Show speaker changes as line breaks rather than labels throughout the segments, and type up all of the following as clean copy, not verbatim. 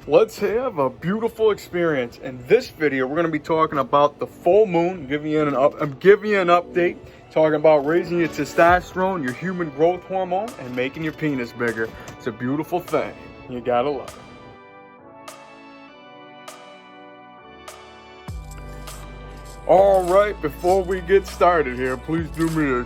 Let's have a beautiful experience. In this video, we're going to be talking about the full moon, giving you an update, talking about raising your testosterone, your human growth hormone, and making your penis bigger. It's a beautiful thing. You gotta love it. All right, before we get started here, please do me a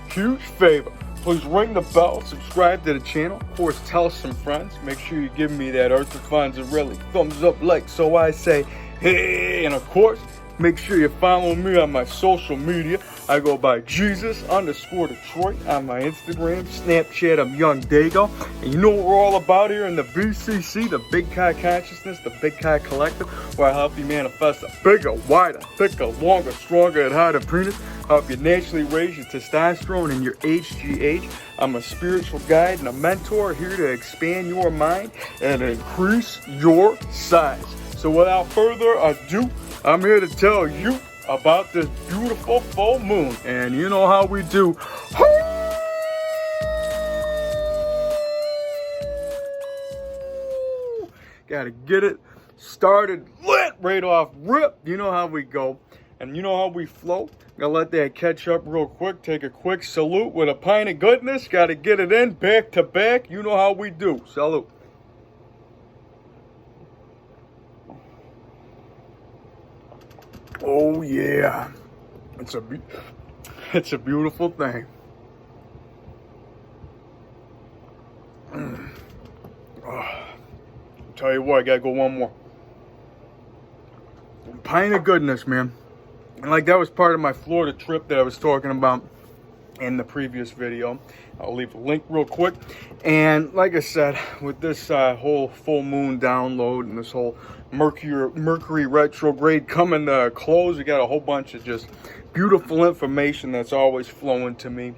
huge favor. Please ring the bell, subscribe to the channel, of course tell some friends, make sure you give me that Earth Defines a really thumbs up like so I say hey, and of course make sure you follow me on my social media. I go by Jesus_Detroit on my Instagram, Snapchat, I'm YOUNGDAYGO. And you know what we're all about here in the BCC, the Big Kai Consciousness, the Big Kai Collective, where I help you manifest a bigger, wider, thicker, longer, stronger, and harder penis. Help you naturally raise your testosterone and your HGH. I'm a spiritual guide and a mentor here to expand your mind and increase your size. So without further ado, I'm here to tell you about this beautiful full moon. And you know how we do. Gotta get it started lit right off rip. You know how we go. And you know how we flow. Gotta let that catch up real quick. Take a quick salute with a pint of goodness. Gotta get it in back to back. You know how we do. Salute. Oh yeah, it's a beautiful thing. Tell you what, I gotta go one more. Pint of goodness, man. And like that was part of my Florida trip that I was talking about in the previous video. I'll leave a link real quick. And like I said, with this whole full moon download and this whole Mercury retrograde coming to close, we got a whole bunch of just beautiful information that's always flowing to me.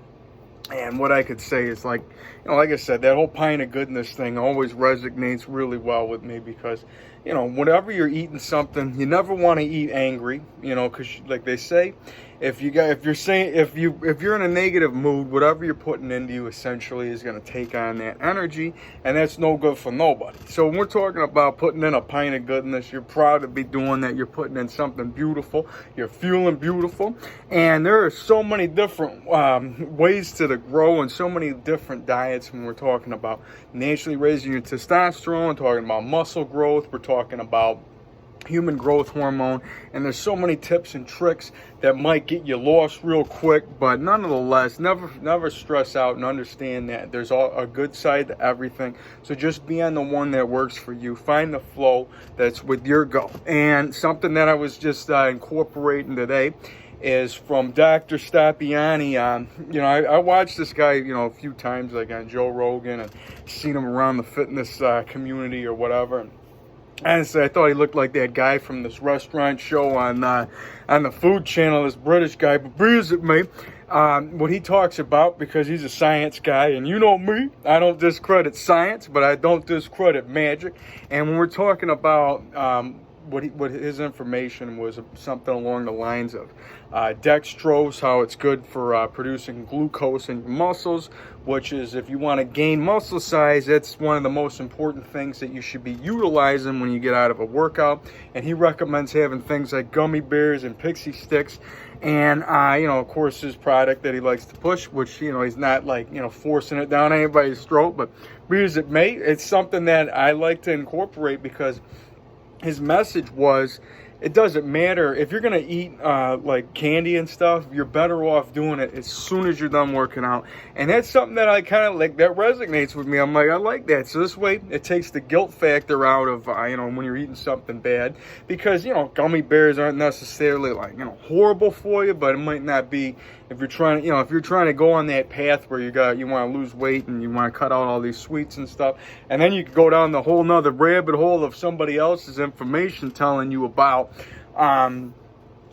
And what I could say is, like, you know, like I said, that whole pint of goodness thing always resonates really well with me because, you know, whenever you're eating something, you never want to eat angry, you know, because like they say, if you're in a negative mood, whatever you're putting into you essentially is going to take on that energy, and that's no good for nobody. So when we're talking about putting in a pint of goodness, you're proud to be doing that. You're putting in something beautiful. You're feeling beautiful, and there are so many different ways to grow and so many different diets when we're talking about naturally raising your testosterone, talking about muscle growth, we're talking about human growth hormone, and there's so many tips and tricks that might get you lost real quick, but nonetheless, never stress out and understand that there's a good side to everything. So just be on the one that works for you. Find the flow that's with your goal. And something that I was just incorporating today is from Dr. Stappiani. You know, I watched this guy, you know, a few times, like on Joe Rogan, and seen him around the fitness community or whatever. Honestly, I thought he looked like that guy from this restaurant show on the Food Channel, this British guy. But visit me, what he talks about, because he's a science guy, and you know me, I don't discredit science, but I don't discredit magic. And when we're talking about what his information was, something along the lines of dextrose, how it's good for producing glucose in your muscles, which is, if you want to gain muscle size, that's one of the most important things that you should be utilizing when you get out of a workout. And he recommends having things like gummy bears and pixie sticks. And, you know, of course, his product that he likes to push, which, you know, he's not like, you know, forcing it down anybody's throat, but be as it may, it's something that I like to incorporate because his message was, it doesn't matter if you're gonna eat like candy and stuff, you're better off doing it as soon as you're done working out. And that's something that I kind of like, that resonates with me. I'm like, I like that. So this way it takes the guilt factor out of you know, when you're eating something bad, because, you know, gummy bears aren't necessarily like, you know, horrible for you, but it might not be if you're trying, you know, if you're trying to go on that path where you want to lose weight and you want to cut out all these sweets and stuff, and then you could go down the whole nother rabbit hole of somebody else's information telling you about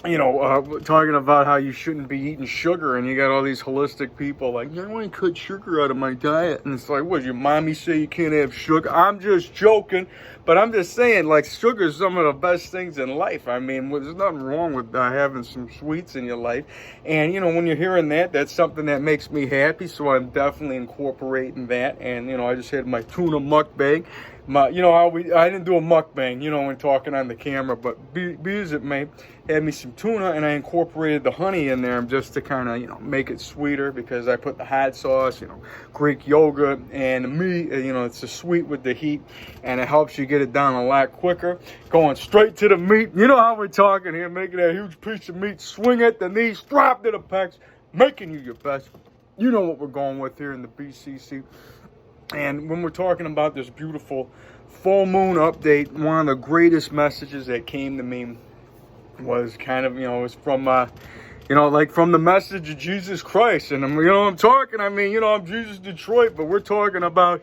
you know, talking about how you shouldn't be eating sugar, and you got all these holistic people like, I want to cut sugar out of my diet. And it's like, what, your mommy say you can't have sugar? I'm just joking, but I'm just saying, like, sugar is some of the best things in life. I mean, there's nothing wrong with having some sweets in your life. And, you know, when you're hearing that, that's something that makes me happy, so I'm definitely incorporating that. And, you know, I just had my tuna mukbang, you know how I didn't do a mukbang, you know, when talking on the camera, but be as it may, had me some tuna, and I incorporated the honey in there just to kind of, you know, make it sweeter, because I put the hot sauce, you know, Greek yogurt, and the meat, you know, it's a sweet with the heat, and it helps you get it down a lot quicker. Going straight to the meat, you know how we're talking here, making that huge piece of meat, swing at the knees, drop to the pecs, making you your best. You know what we're going with here in the BCC. And when we're talking about this beautiful full moon update, one of the greatest messages that came to me was kind of, you know, it was from, you know, like from the message of Jesus Christ. And, you know, I'm talking, I mean, you know, I'm Jesus Detroit, but we're talking about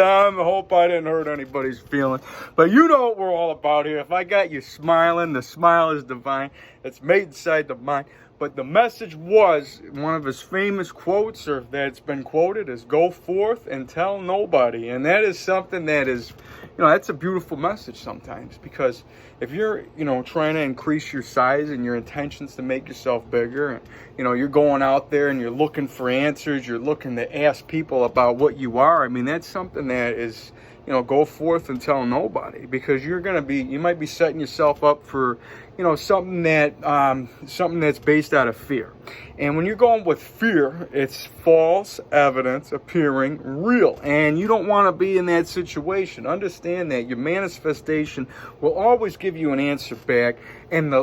I hope I didn't hurt anybody's feelings. But you know what we're all about here. If I got you smiling, the smile is divine. It's made inside the mind. But the message was, one of his famous quotes, or that's been quoted, is go forth and tell nobody. And that is something that is, you know, that's a beautiful message sometimes. Because if you're, you know, trying to increase your size and your intentions to make yourself bigger, and, you know, you're going out there and you're looking for answers, you're looking to ask people about what you are, I mean, that's something that is, you know, go forth and tell nobody. Because you're going to be, you might be setting yourself up for, you know, something that's based out of fear. And when you're going with fear, it's false evidence appearing real. And you don't want to be in that situation. Understand that your manifestation will always give you an answer back in the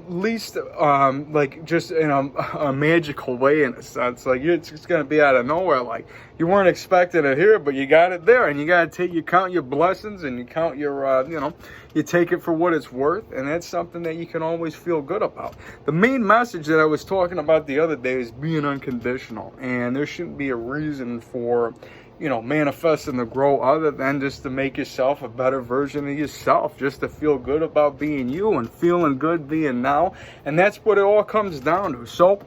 least, like, just in a magical way, in a sense. Like, it's just going to be out of nowhere. Like, you weren't expecting it here, but you got it there. And you got to you count your blessings, and you count your, you know, you take it for what it's worth. And that's something that you can always feel good about. The main message that I was talking about the other day is being unconditional. And there shouldn't be a reason for, you know, manifesting the grow other than just to make yourself a better version of yourself, just to feel good about being you and feeling good being now. And that's what it all comes down to. So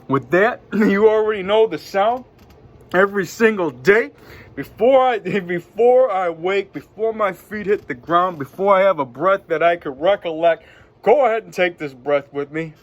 with that, you already know the sound. Every single day, before I wake, before my feet hit the ground, before I have a breath that I could recollect, go ahead and take this breath with me.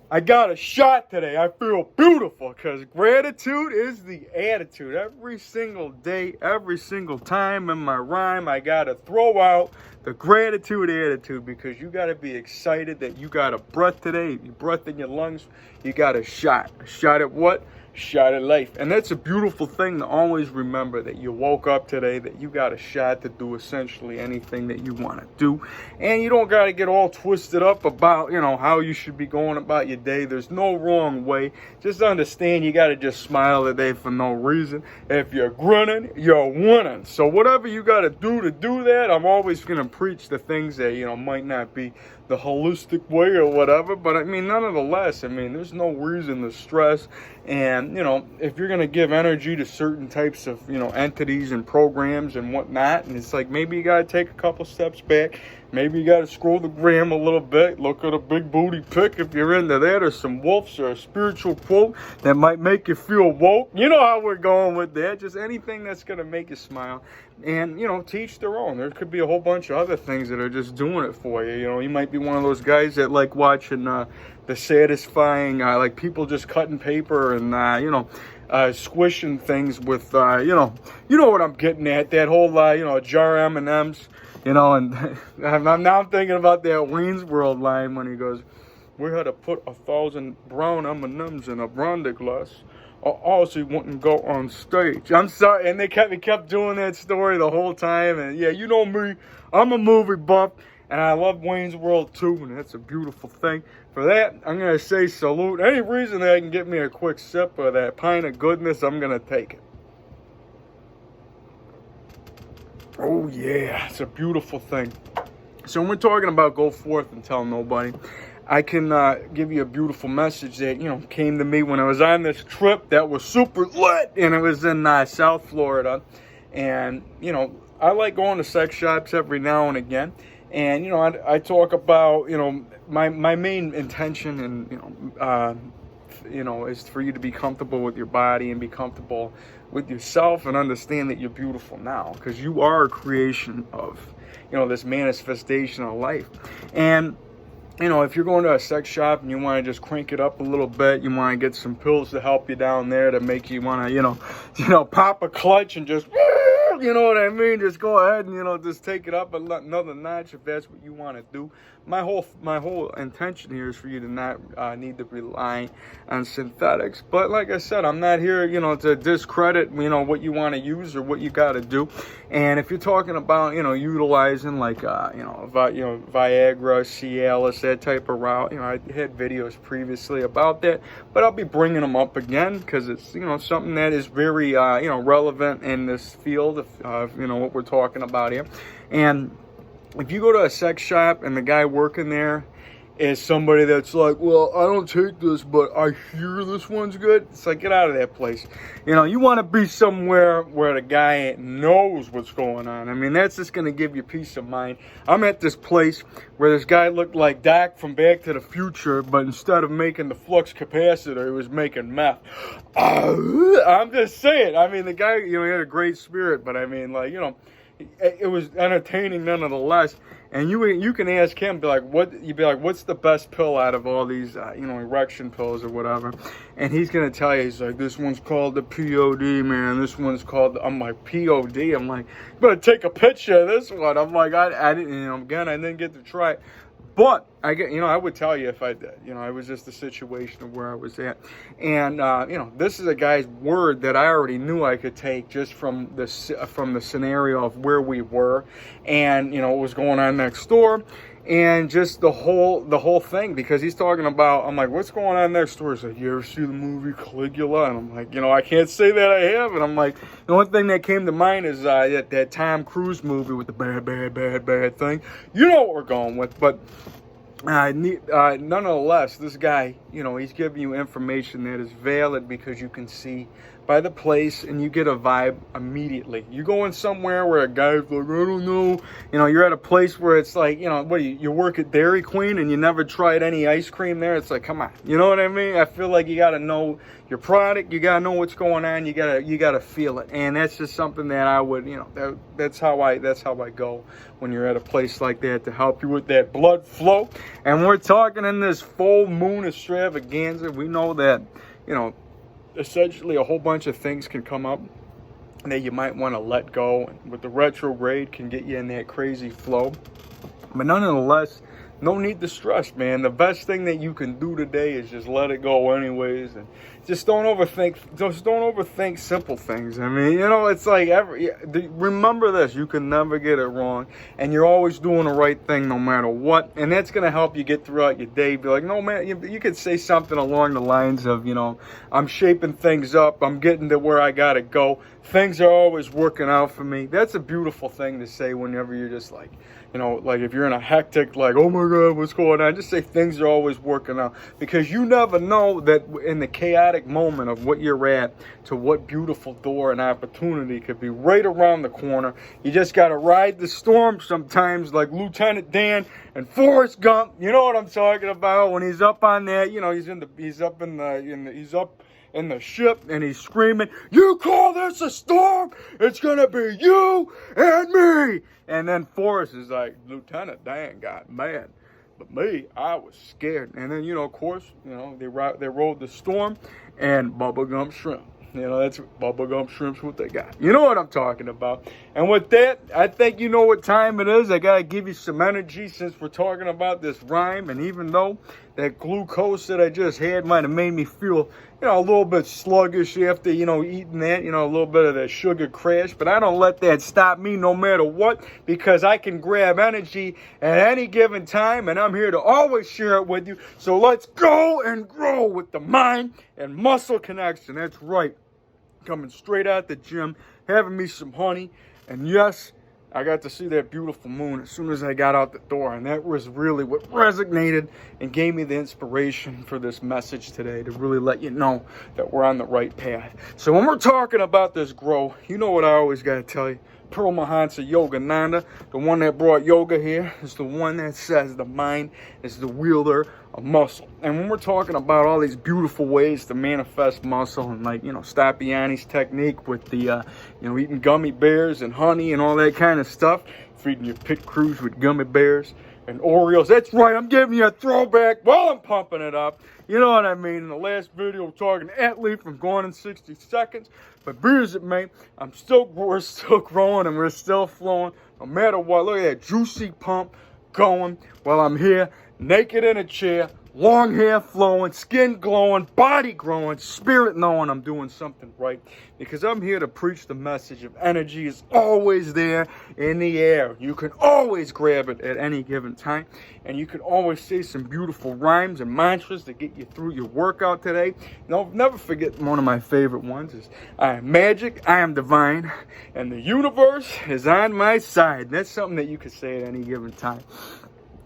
I got a shot today. I feel beautiful, because gratitude is the attitude. Every single day, every single time in my rhyme, I got to throw out the gratitude attitude, because you got to be excited that you got a breath today. Your breath in your lungs, you got a shot. A shot at what? Shot at life. And that's a beautiful thing to always remember, that you woke up today, that you got a shot to do essentially anything that you want to do. And you don't got to get all twisted up about, you know, how you should be going about your day. There's no wrong way. Just understand you got to just smile today for no reason. If you're grinning, you're winning. So whatever you got to do that, I'm always going to preach the things that, you know, might not be the holistic way or whatever, but I mean, nonetheless, I mean, there's no reason to stress. And, you know, if you're going to give energy to certain types of, you know, entities and programs and whatnot, and it's like, maybe you got to take a couple steps back. Maybe you got to scroll the gram a little bit, look at a big booty pic if you're into that, or some wolves, or a spiritual quote that might make you feel woke. You know how we're going with that. Just anything that's going to make you smile. And, you know, teach their own. There could be a whole bunch of other things that are just doing it for you. You know, you might be one of those guys that like watching the satisfying, like people just cutting paper and, you know, squishing things with, you know what I'm getting at. That whole, you know, jar M&Ms. You know, and I'm now thinking about that Wayne's World line when he goes, "We had to put 1,000 brown M&Ms in a brandy glass, or Ozzy wouldn't go on stage." I'm sorry, and they kept doing that story the whole time. And yeah, you know me, I'm a movie buff, and I love Wayne's World too, and that's a beautiful thing. For that, I'm gonna say salute. Any reason that I can get me a quick sip of that Pint of Goodness, I'm gonna take it. Oh yeah, it's a beautiful thing. So when we're talking about go forth and tell nobody, I can give you a beautiful message that, you know, came to me when I was on this trip that was super lit, and it was in South Florida. And, you know, I like going to sex shops every now and again. And, you know, I talk about, you know, my main intention and, you know, is for you to be comfortable with your body and be comfortable with yourself and understand that you're beautiful now, because you are a creation of, you know, this manifestation of life. And you know, if you're going to a sex shop and you want to just crank it up a little bit, you want to get some pills to help you down there to make you want to, you know, pop a clutch and just, you know what I mean? Just go ahead and, you know, just take it up another notch if that's what you want to do. My whole intention here is for you to not need to rely on synthetics. But like I said, I'm not here, you know, to discredit, you know, what you want to use or what you got to do. And if you're talking about, you know, utilizing like, Viagra, Cialis, that type of route, you know, I had videos previously about that, but I'll be bringing them up again because it's, you know, something that is very, relevant in this field of, you know, what we're talking about here. And if you go to a sex shop and the guy working there is somebody that's like, well, I don't take this, but I hear this one's good, it's like, get out of that place. You know, you want to be somewhere where the guy knows what's going on. I mean, that's just going to give you peace of mind. I'm at this place where this guy looked like Doc from Back to the Future, but instead of making the flux capacitor, he was making meth. I'm just saying. I mean, the guy, you know, he had a great spirit, but I mean, like, you know, it was entertaining nonetheless. And you can ask him, be like, what's the best pill out of all these, erection pills or whatever? And he's gonna tell you, he's like, this one's called the POD, man. This one's called. I'm like, POD. I'm like, you better take a picture of this one. I'm like, I didn't, you know, again, I didn't get to try it. But I would tell you if I did. You know, it was just a situation of where I was at. And this is a guy's word that I already knew I could take just from the scenario of where we were, and you know what was going on next door, and just the whole thing, because he's talking about. I'm like, what's going on next door? He's like, you ever see the movie Caligula? And I'm like, you know, I can't say that I have. And I'm like, the only thing that came to mind is that Tom Cruise movie with the bad thing. You know what we're going with, but. Nonetheless, this guy, you know, he's giving you information that is valid because you can see by the place and you get a vibe immediately. You go in somewhere where a guy's like, I don't know, you know, you're at a place where it's like, you know, what do you work at Dairy Queen and you never tried any ice cream there? It's like, come on, you know what I mean? I feel like you got to know your product, you got to know what's going on, you got to feel it. And that's just something that I would, you know, that's how I go when you're at a place like that, to help you with that blood flow. And we're talking in this full moon extravaganza. We know that, you know, essentially a whole bunch of things can come up that you might want to let go. And with the retrograde can get you in that crazy flow. But nonetheless, no need to stress, man. The best thing that you can do today is just let it go anyways. And just don't overthink simple things. I mean, you know, it's like remember this, you can never get it wrong. And you're always doing the right thing no matter what. And that's going to help you get throughout your day. Be like, no, man, you could say something along the lines of, you know, I'm shaping things up. I'm getting to where I got to go. Things are always working out for me. That's a beautiful thing to say whenever you're just like, you know, like if you're in a hectic, like, oh my God, what's going on? Just say things are always working out, because you never know that in the chaotic moment of what you're at to what beautiful door and opportunity could be right around the corner. You just got to ride the storm sometimes, like Lieutenant Dan and Forrest Gump. You know what I'm talking about? When he's up on that, you know, he's up in the ship and he's screaming, you call this a storm? It's gonna be you and me. And then Forrest is like, Lieutenant Dan got mad, but me, I was scared. And then, you know, of course, you know, they rode the storm and bubblegum shrimp. You know, that's bubblegum shrimp's what they got. You know what I'm talking about. And with that, I think you know what time it is. I got to give you some energy since we're talking about this rhyme. And even though that glucose that I just had might have made me feel, you know, a little bit sluggish after, you know, eating that, you know, a little bit of that sugar crash. But I don't let that stop me no matter what, because I can grab energy at any given time. And I'm here to always share it with you. So let's go and grow with the mind and muscle connection. That's right. Coming straight out the gym, having me some honey. And yes, I got to see that beautiful moon as soon as I got out the door. And that was really what resonated and gave me the inspiration for this message today, to really let you know that we're on the right path. So when we're talking about this grow, you know what I always got to tell you. Paramahansa Yogananda, the one that brought yoga here, is the one that says the mind is the wielder of muscle. And when we're talking about all these beautiful ways to manifest muscle, and like, you know, Stapiani's technique with the, you know, eating gummy bears and honey and all that kind of stuff, feeding your pit crews with gummy bears, and Oreos. That's right, I'm giving you a throwback while I'm pumping it up. You know what I mean? In the last video, we're talking athlete from Gone in 60 Seconds. But be as it may, we're still growing and we're still flowing. No matter what, look at that juicy pump going while I'm here, naked in a chair, long hair flowing, skin glowing, body growing, spirit knowing I'm doing something right. Because I'm here to preach the message of energy is always there in the air. You can always grab it at any given time. And you can always say some beautiful rhymes and mantras to get you through your workout today. Never forget one of my favorite ones is, I am magic, I am divine, and the universe is on my side. That's something that you can say at any given time,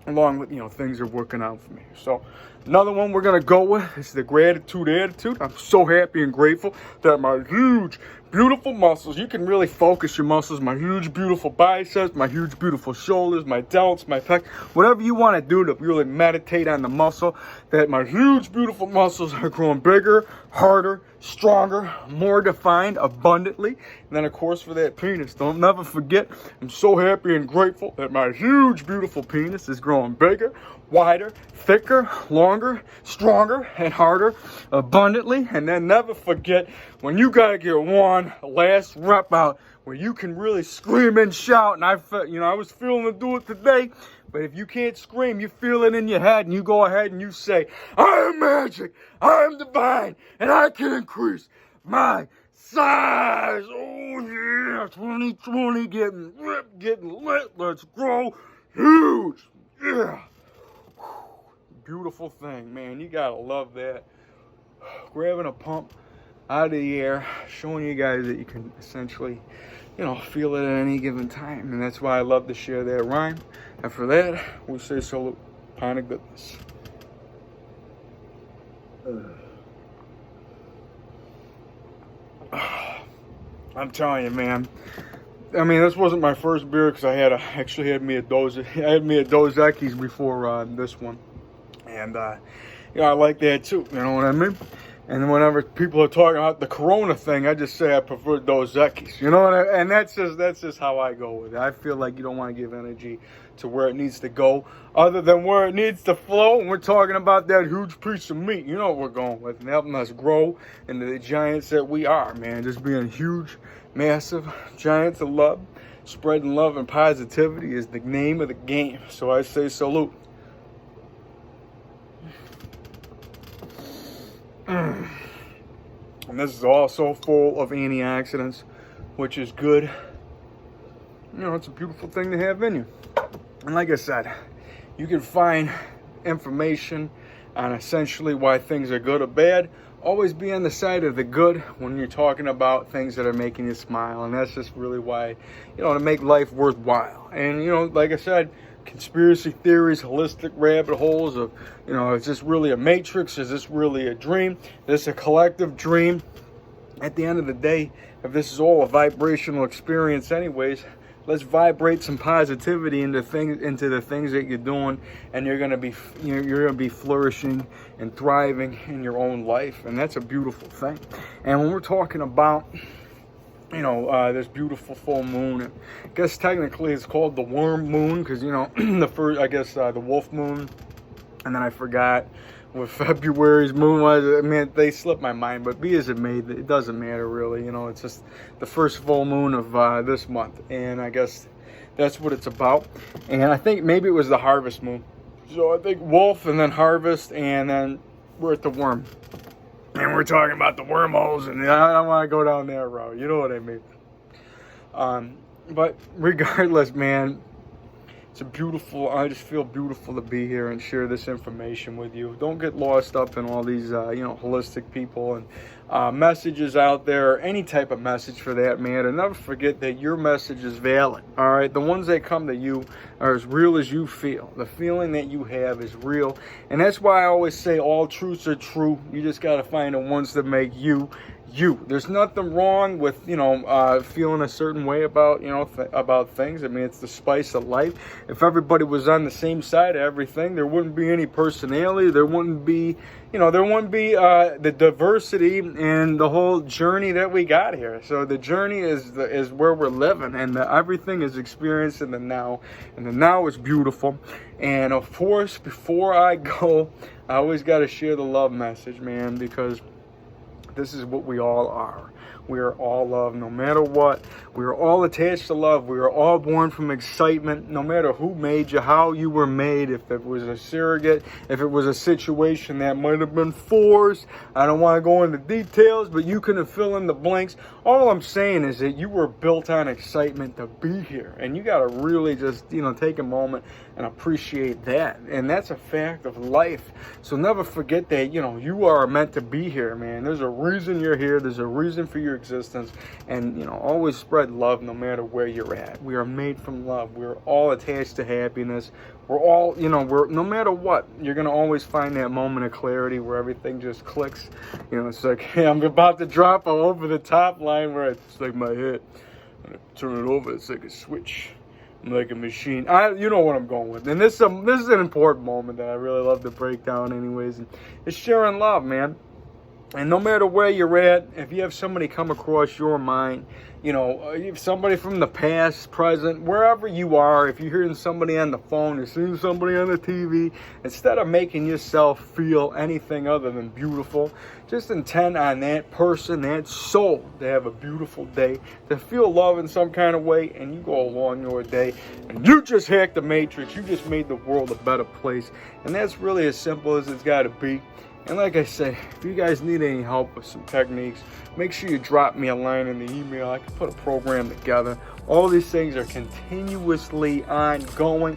along with, things are working out for me. So another one we're going to go with is the gratitude attitude. I'm so happy and grateful that my huge, beautiful muscles, you can really focus your muscles, my huge, beautiful biceps, my huge, beautiful shoulders, my delts, my pecs, whatever you want to do to really meditate on the muscle, that my huge, beautiful muscles are growing bigger, harder, stronger, more defined, abundantly. And then, of course, for that penis, don't never forget, I'm so happy and grateful that my huge, beautiful penis is growing bigger, wider, thicker, longer, stronger, and harder, abundantly. And then never forget, when you gotta get one last rep out where you can really scream and shout, and I was feeling to do it today, but if you can't scream, you feel it in your head, and you go ahead and you say, I am magic, I am divine, and I can increase my size. Oh yeah, 2020, getting ripped, getting lit, let's grow huge. Yeah. Beautiful thing, man. You gotta love that. Grabbing a pump out of the air, showing you guys that you can essentially, feel it at any given time. And that's why I love to share that rhyme. And for that, we say salute. Pint of Goodness. I'm telling you, man. I mean, this wasn't my first beer because I actually had me a Dos Equis before this one. And, I like that too, you know what I mean? And whenever people are talking about the Corona thing, I just say I prefer Dos Equis, and that's just how I go with it. I feel like you don't want to give energy to where it needs to go, other than where it needs to flow. And we're talking about that huge piece of meat, you know what we're going with, and helping us grow into the giants that we are, man. Just being huge, massive giants of love, spreading love and positivity is the name of the game. So I say salute. And this is also full of antioxidants, which is good. It's a beautiful thing to have in you. And like I said, you can find information on essentially why things are good or bad. Always be on the side of the good when you're talking about things that are making you smile. And that's just really why, to make life worthwhile. And, like I said, conspiracy theories, holistic rabbit holes of, is this really a matrix? Is this really a dream? Is this a collective dream? At the end of the day, if this is all a vibrational experience anyways, let's vibrate some positivity into the things that you're doing, and you're gonna be flourishing and thriving in your own life, and that's a beautiful thing. And when we're talking about this beautiful full moon, and I guess technically it's called the worm moon because the first, I guess, the wolf moon, and then I forgot what February's moon was. I mean, they slipped my mind, but be as it may, it doesn't matter really. It's just the first full moon of this month, and I guess that's what it's about. And I think maybe it was the harvest moon. So I think wolf, and then harvest, and then we're at the worm. And we're talking about the wormholes, and I don't want to go down that road. You know what I mean? But regardless, man, I just feel beautiful to be here and share this information with you. Don't get lost up in all these, holistic people and messages out there, or any type of message for that matter. Never forget that your message is valid, all right? The ones that come to you are as real as you feel. The feeling that you have is real. And that's why I always say all truths are true. You just got to find the ones that make you. There's nothing wrong with, feeling a certain way about, about things. I mean, it's the spice of life. If everybody was on the same side of everything, there wouldn't be any personality. There wouldn't be, you know, there wouldn't be the diversity and the whole journey that we got here. So the journey is where we're living, and everything is experienced in the now, and the now is beautiful. And of course, before I go, I always got to share the love message, man, because this is what we all are. We are all love, no matter what. We are all attached to love. We are all born from excitement, no matter who made you, how you were made, if it was a surrogate, if it was a situation that might have been forced. I don't want to go into details, but you can fill in the blanks. All I'm saying is that you were built on excitement to be here, and you got to really just, you know, take a moment and appreciate that. And that's a fact of life. So never forget that, you know, you are meant to be here, man. There's a reason you're here. There's a reason for your existence. And, you know, always spread love no matter where you're at. We are made from love. We're all attached to happiness. We're all, you know, no matter what, you're going to always find that moment of clarity where everything just clicks. You know, it's like, hey, I'm about to drop over the top line where it's like my head. And I turn it over, it's like a switch. I'm like a machine. You know what I'm going with. And this is an important moment that I really love to break down anyways. And it's sharing love, man. And no matter where you're at, if you have somebody come across your mind, you know, if somebody from the past, present, wherever you are, if you're hearing somebody on the phone, you're seeing somebody on the TV, instead of making yourself feel anything other than beautiful, just intend on that person, that soul, to have a beautiful day, to feel love in some kind of way, and you go along your day, and you just hacked the matrix. You just made the world a better place. And that's really as simple as it's got to be. And like I say, if you guys need any help with some techniques, make sure you drop me a line in the email. I can put a program together. All these things are continuously ongoing,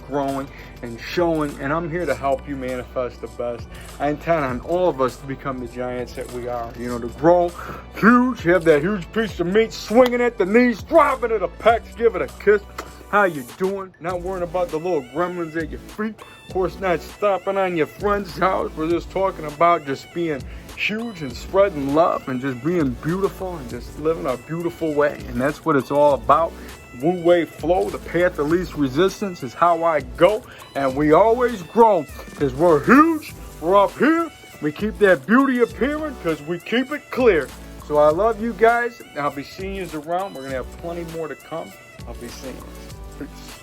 growing, and showing. And I'm here to help you manifest the best. I intend on all of us to become the giants that we are. You know, to grow huge, have that huge piece of meat swinging at the knees, dropping it a pecs, give it a kiss. How you doing? Not worrying about the little gremlins at your feet. Of course, not stopping on your friend's house. We're just talking about just being huge and spreading love and just being beautiful and just living a beautiful way. And that's what it's all about. Wu Wei Flow, the path of least resistance, is how I go. And we always grow because we're huge. We're up here. We keep that beauty appearing because we keep it clear. So I love you guys. I'll be seeing you around. We're going to have plenty more to come. I'll be seeing you. Peace.